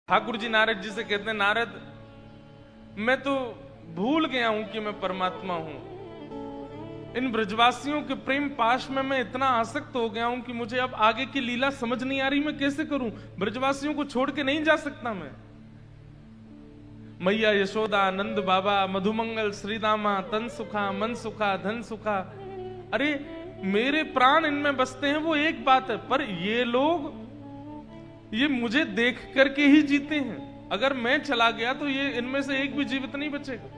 ठाकुर जी नारद जी से कहते हैं, नारद मैं तो भूल गया हूं कि मैं परमात्मा हूं। इन ब्रजवासियों के प्रेम पाश में मैं इतना आसक्त हो गया हूं कि मुझे अब आगे की लीला समझ नहीं आ रही, मैं कैसे करूं। ब्रजवासियों को छोड़ के नहीं जा सकता मैं। मैया यशोदा, नंद बाबा, मधुमंगल, श्रीदामा, तन सुखा, मन सुखा, धन सुखा, अरे मेरे प्राण इनमें बसते हैं, वो एक बात है, पर ये लोग ये मुझे देख करके ही जीते हैं। अगर मैं चला गया तो ये इनमें से एक भी जीवित नहीं बचेगा।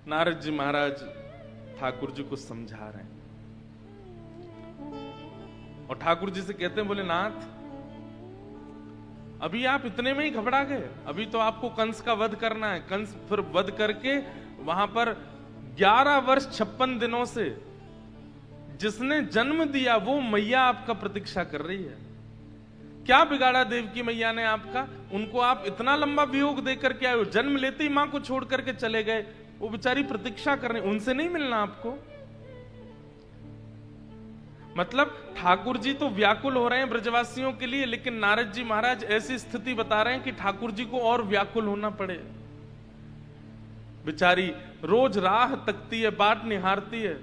नारद जी महाराज ठाकुर जी को समझा रहे हैं और ठाकुर जी से कहते हैं, बोले नाथ अभी आप इतने में ही घबरा गए, अभी तो आपको कंस का वध करना है। कंस फिर वध करके वहां पर 11 वर्ष 56 दिनों से जिसने जन्म दिया वो मैया आपका प्रतीक्षा कर रही है। क्या बिगाड़ा देवकी मैया ने आपका? उनको आप इतना लंबा वियोग देकर के आए हो, जन्म लेते ही मां को छोड़ करके चले गए, वो बेचारी प्रतीक्षा कर रही, उनसे नहीं मिलना आपको। मतलब ठाकुर जी तो व्याकुल हो रहे हैं ब्रजवासियों के लिए, लेकिन नारद जी महाराज ऐसी स्थिति बता रहे हैं कि ठाकुर जी को और व्याकुल होना पड़े। बेचारी रोज राह तकती है, बाट निहारती है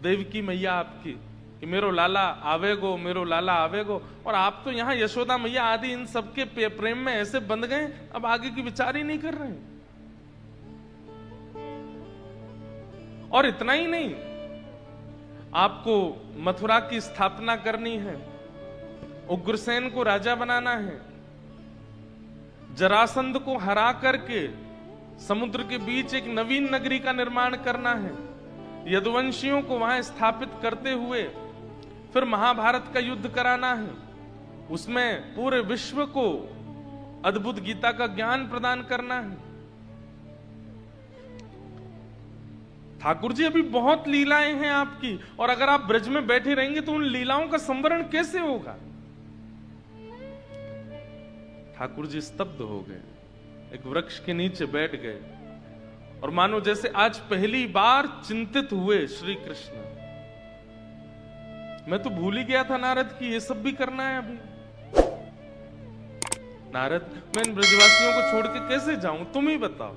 देवकी मैया आपकी कि मेरो लाला आवेगो, मेरो लाला आवेगो। और आप तो यहां यशोदा मैया आदि इन सबके प्रेम में ऐसे बंध गए, अब आगे की विचार ही नहीं कर रहे। और इतना ही नहीं, आपको मथुरा की स्थापना करनी है, उग्रसेन को राजा बनाना है, जरासंध को हरा करके समुद्र के बीच एक नवीन नगरी का निर्माण करना है, यदुवंशियों को वहां स्थापित करते हुए फिर महाभारत का युद्ध कराना है, उसमें पूरे विश्व को अद्भुत गीता का ज्ञान प्रदान करना है। ठाकुर जी अभी बहुत लीलाएं हैं आपकी, और अगर आप ब्रज में बैठे रहेंगे तो उन लीलाओं का संवरण कैसे होगा? ठाकुर जी स्तब्ध हो गए, एक वृक्ष के नीचे बैठ गए और मानो जैसे आज पहली बार चिंतित हुए श्री कृष्ण। मैं तो भूल ही गया था नारद कि ये सब भी करना है अभी। नारद मैं इन ब्रजवासियों को छोड़ के कैसे जाऊं, तुम ही बताओ।